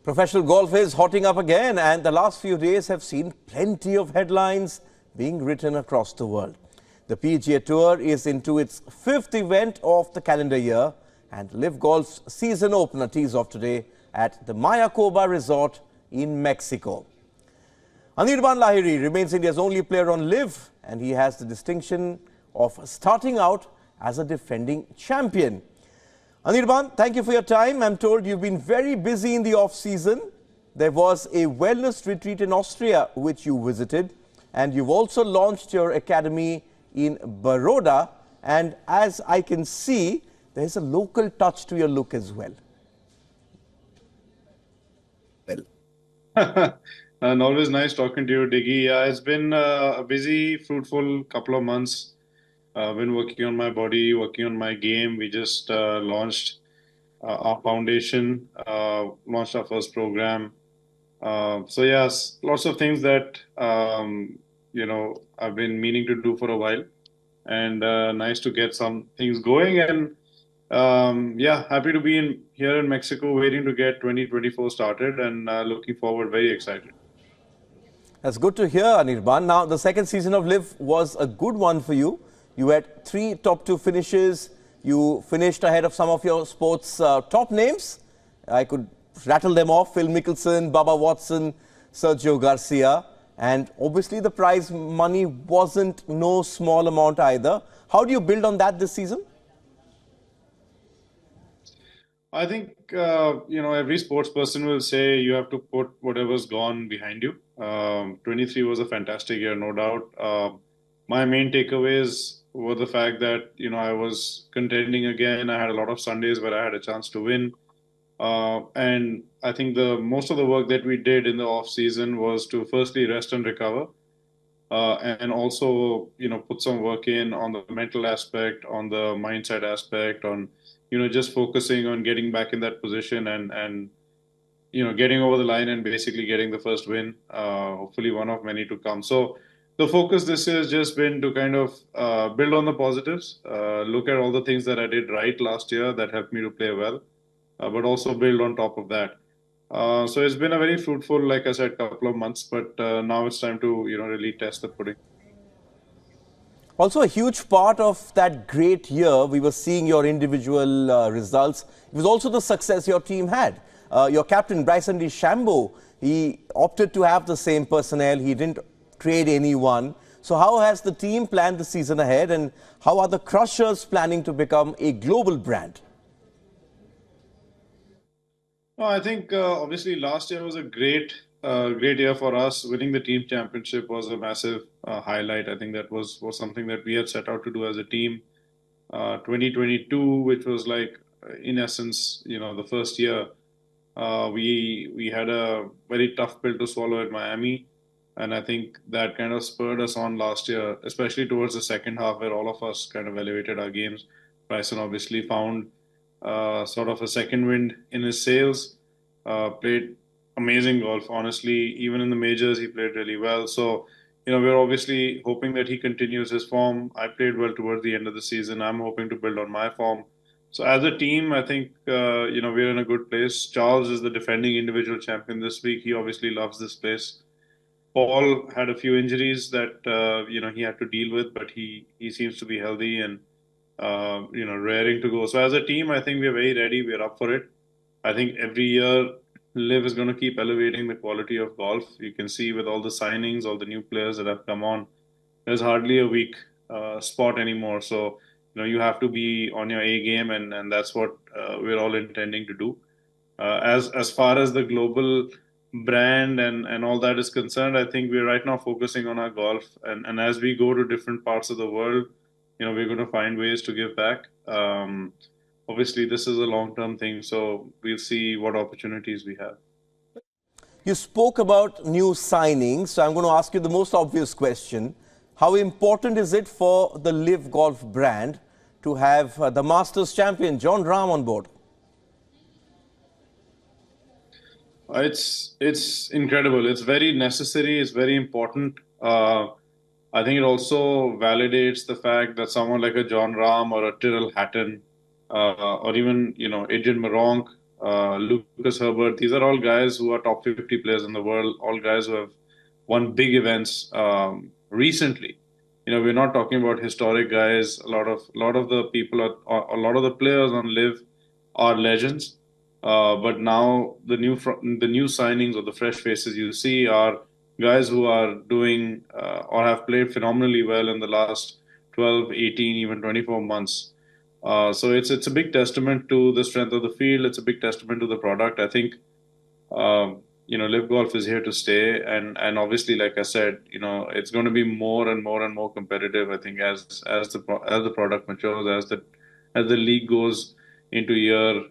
Professional golf is hotting up again, and the last few days have seen plenty of headlines being written across the world. The PGA Tour is into its 5th event of the calendar year, and LIV Golf's season opener tees off today at the Mayakoba Resort in Mexico. Anirban Lahiri remains India's only player on LIV, and he has the distinction of starting out as a defending champion. Anirban, thank you for your time. I'm told you've been very busy in the off-season. There was a wellness retreat in Austria which you visited, and you've also launched your academy in Baroda, and as I can see, there's a local touch to your look as well. And always nice talking to you, Diggy. Yeah, it's been a busy, fruitful couple of months. Been working on my body, working on my game. We just launched our foundation, launched our first program. So yes, lots of things that I've been meaning to do for a while, and nice to get some things going. And yeah, happy to be here in Mexico, waiting to get 2024 started, and looking forward, very excited. That's good to hear, Anirban. Now, the second season of LIV was a good one for you. You had 3 top 2 finishes. You finished ahead of some of your sports top names. I could rattle them off: Phil Mickelson, Bubba Watson, Sergio Garcia. And obviously the prize money wasn't no small amount either. How do you build on that this season? I think, every sports person will say you have to put whatever's gone behind you. 23 was a fantastic year, no doubt. My main takeaways were the fact that, I was contending again. I had a lot of Sundays where I had a chance to win. And I think most of the work that we did in the off season was to firstly rest and recover, and also put some work in on the mental aspect, on the mindset aspect, on just focusing on getting back in that position and getting over the line and basically getting the first win, hopefully one of many to come. So the focus this year has just been to kind of build on the positives, look at all the things that I did right last year that helped me to play well, but also build on top of that. So it's been a very fruitful, like I said, couple of months, but now it's time to really test the pudding. Also, a huge part of that great year, we were seeing your individual results. It was also the success your team had. Your captain, Bryson DeChambeau, he opted to have the same personnel. He didn't trade anyone. So how has the team planned the season ahead, and how are the Crushers planning to become a global brand? Well, I think obviously last year was a great year for us. Winning the team championship was a massive highlight. I think that was something that we had set out to do as a team. 2022, which was like, in essence, the first year, we had a very tough pill to swallow at Miami. And I think that kind of spurred us on last year, especially towards the second half, where all of us kind of elevated our games. Bryson obviously found sort of a second wind in his sails, played amazing golf, honestly. Even in the majors, he played really well. So, we're obviously hoping that he continues his form. I played well towards the end of the season. I'm hoping to build on my form. So as a team, I think, we're in a good place. Charles is the defending individual champion this week. He obviously loves this place. Paul had a few injuries that, he had to deal with, but he seems to be healthy and, raring to go. So as a team, I think we're very ready. We're up for it. I think every year, LIV is going to keep elevating the quality of golf. You can see with all the signings, all the new players that have come on, there's hardly a weak spot anymore. So, you have to be on your A game, and that's what we're all intending to do. As far as the global brand and all that is concerned, I think we're right now focusing on our golf. And as we go to different parts of the world, we're going to find ways to give back. Obviously, this is a long-term thing, so we'll see what opportunities we have. You spoke about new signings, so I'm going to ask you the most obvious question. How important is it for the LIV Golf brand to have the Masters champion, John Rahm, on board? It's incredible. It's very necessary. It's very important. I think it also validates the fact that someone like a John Rahm or a Tyrrell Hatton, or even Adrian Meronk, Lucas Herbert. These are all guys who are top 50 players in the world, all guys who have won big events recently. We're not talking about historic guys. A lot of the people a lot of the players on LIV are legends. But now the new signings or the fresh faces you see are guys who are doing or have played phenomenally well in the last 12, 18, even 24 months. So it's a big testament to the strength of the field. It's a big testament to the product. I think LIV Golf is here to stay, and obviously, like I said, it's going to be more and more and more competitive. I think as the product matures, as the league goes into year,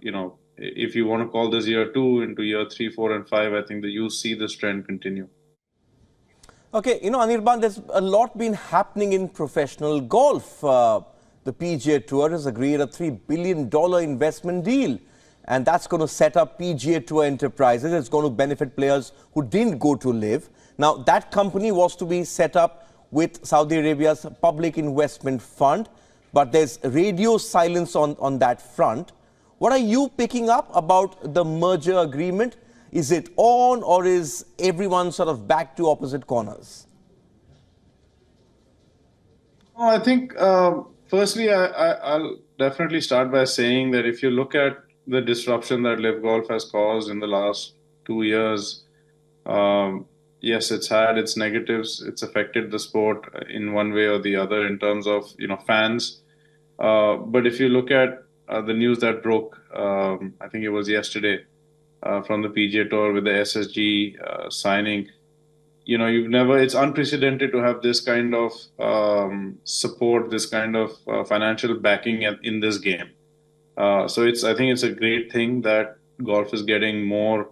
if you want to call this year two, into year 3, 4, and 5, I think that you see this trend continue. Okay, Anirban, there's a lot been happening in professional golf. The PGA Tour has agreed a $3 billion investment deal, and that's going to set up PGA Tour Enterprises. It's going to benefit players who didn't go to LIV. Now, that company was to be set up with Saudi Arabia's Public Investment Fund, but there's radio silence on that front. What are you picking up about the merger agreement? Is it on, or is everyone sort of back to opposite corners? Oh, I think, firstly, I'll definitely start by saying that if you look at the disruption that LIV Golf has caused in the last 2 years, yes, it's had its negatives. It's affected the sport in one way or the other in terms of, fans. But if you look at the news that broke, I think it was yesterday, from the PGA Tour with the SSG signing, it's unprecedented to have this kind of support, this kind of financial backing in this game. So I think it's a great thing that golf is getting more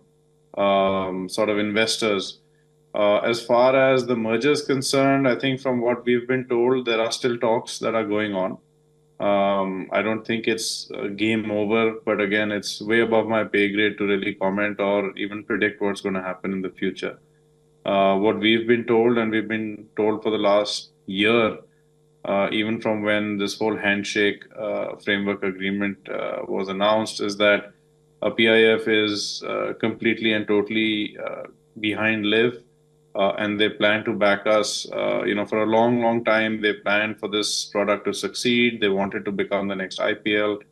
sort of investors. As far as the merger is concerned, I think from what we've been told, there are still talks that are going on. I don't think it's game over, but again, it's way above my pay grade to really comment or even predict what's going to happen in the future. What we've been told, and we've been told for the last year, even from when this whole handshake framework agreement was announced, is that PIF is completely and totally behind LIV, and they plan to back us. For a long, long time, they planned for this product to succeed. They wanted to become the next IPL,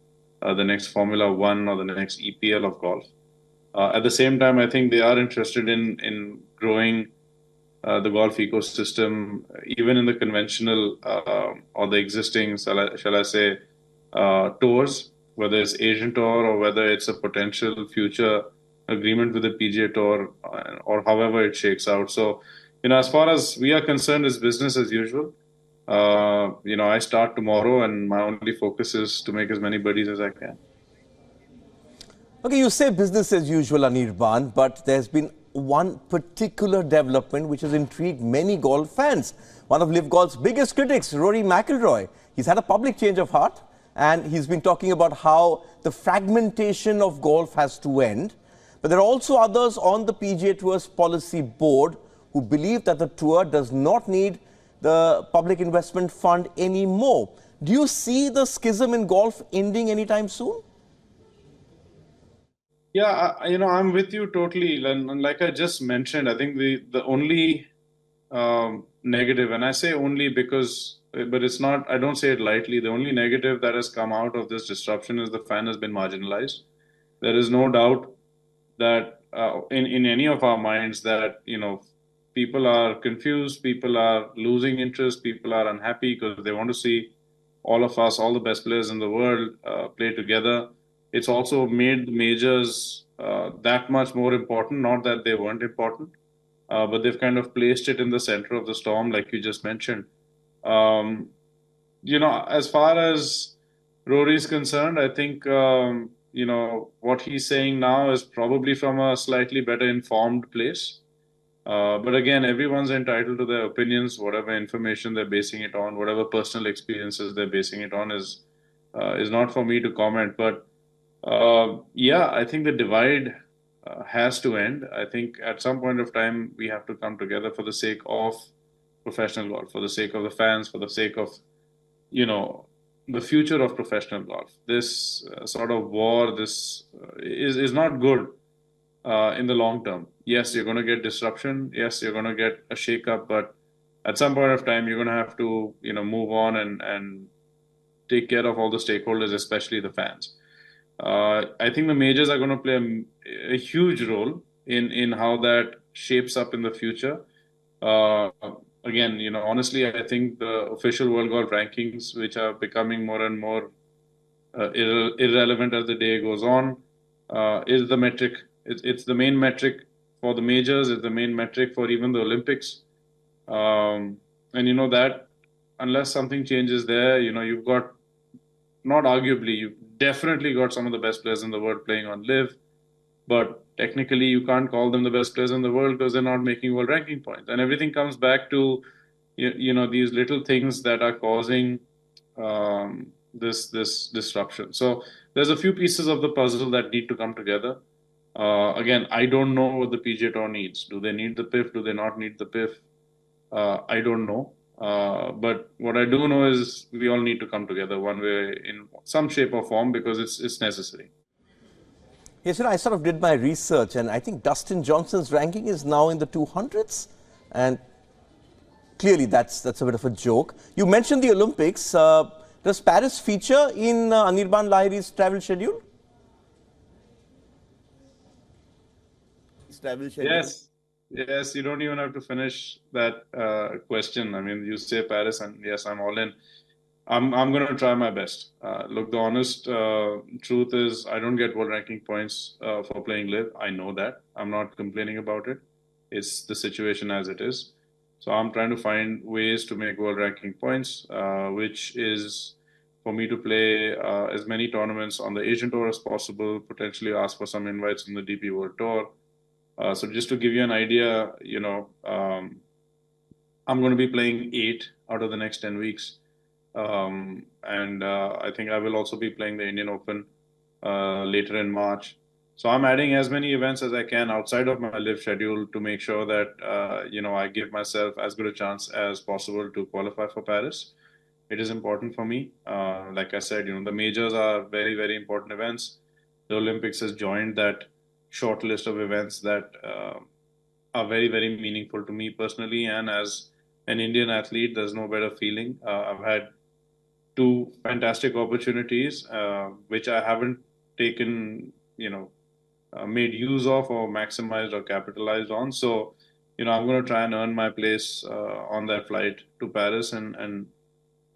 the next Formula One, or the next EPL of golf. At the same time, I think they are interested in growing the golf ecosystem, even in the conventional or the existing, shall I say, tours, whether it's Asian Tour or whether it's a potential future agreement with the PGA Tour, or however it shakes out. So, as far as we are concerned, it's business as usual. I start tomorrow, and my only focus is to make as many birdies as I can. Okay, you say business as usual, Anirban, but there's been one particular development which has intrigued many golf fans. One of LIV Golf's biggest critics, Rory McIlroy, he's had a public change of heart, and he's been talking about how the fragmentation of golf has to end. But there are also others on the PGA Tour's policy board who believe that the tour does not need the Public Investment Fund anymore. Do you see the schism in golf ending anytime soon? Yeah, I'm with you totally. And like I just mentioned, I think the only negative, and I say only because, but it's not, I don't say it lightly, the only negative that has come out of this disruption is the fan has been marginalized. There is no doubt that in any of our minds that, people are confused, people are losing interest, people are unhappy because they want to see all of us, all the best players in the world play together. It's also made the majors that much more important, not that they weren't important, but they've kind of placed it in the center of the storm, like you just mentioned. As far as Rory's concerned, I think, what he's saying now is probably from a slightly better informed place. But again, everyone's entitled to their opinions, whatever information they're basing it on, whatever personal experiences they're basing it on is not for me to comment. But yeah, I think the divide has to end. I think at some point of time, we have to come together for the sake of professional golf, for the sake of the fans, for the sake of, the future of professional golf. This sort of war, this is not good in the long term. Yes, you're going to get disruption. Yes, you're going to get a shake-up, but at some point of time, you're going to have to, move on and take care of all the stakeholders, especially the fans. I think the majors are going to play a huge role in how that shapes up in the future. Again, honestly, I think the official World Golf rankings, which are becoming more and more irrelevant as the day goes on, is the metric. It's the main metric for the majors. It's the main metric for even the Olympics. And that unless something changes there, you've got, not arguably, you've definitely got some of the best players in the world playing on LIV, but technically you can't call them the best players in the world because they're not making world ranking points. And everything comes back to, these little things that are causing this disruption. So there's a few pieces of the puzzle that need to come together. Again, I don't know what the PGA Tour needs. Do they need the PIF? Do they not need the PIF? I don't know. But what I do know is we all need to come together one way, in some shape or form, because it's necessary. Yes, I sort of did my research, and I think Dustin Johnson's ranking is now in the 200s, and clearly that's a bit of a joke. You mentioned the Olympics. Does Paris feature in Anirban Lahiri's travel schedule? Yes, you don't even have to finish that question. I mean, you say Paris, and yes, I'm all in. I'm going to try my best. Look, the honest truth is I don't get world ranking points for playing LIV. I know that. I'm not complaining about it. It's the situation as it is. So I'm trying to find ways to make world ranking points, which is for me to play as many tournaments on the Asian Tour as possible, potentially ask for some invites on the DP World Tour. So just to give you an idea, I'm going to be playing 8 out of the next 10 weeks. And I think I will also be playing the Indian Open later in March. So I'm adding as many events as I can outside of my LIV schedule to make sure that, I give myself as good a chance as possible to qualify for Paris. It is important for me. Like I said, the majors are very, very important events. The Olympics has joined that short list of events that are very, very meaningful to me personally. And as an Indian athlete, there's no better feeling. I've had 2 fantastic opportunities, which I haven't taken, made use of or maximized or capitalized on. So, I'm going to try and earn my place on that flight to Paris. And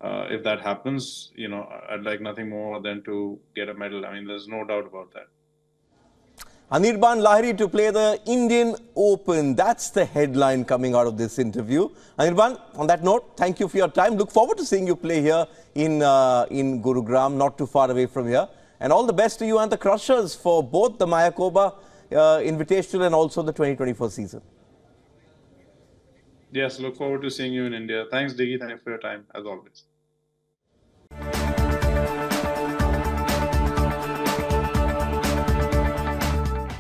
if that happens, I'd like nothing more than to get a medal. I mean, there's no doubt about that. Anirban Lahiri to play the Indian Open. That's the headline coming out of this interview. Anirban, on that note, thank you for your time. Look forward to seeing you play here in Gurugram, not too far away from here. And all the best to you and the Crushers for both the Mayakoba Invitational and also the 2024 season. Yes, look forward to seeing you in India. Thanks, Diggy. Thanks for your time, as always.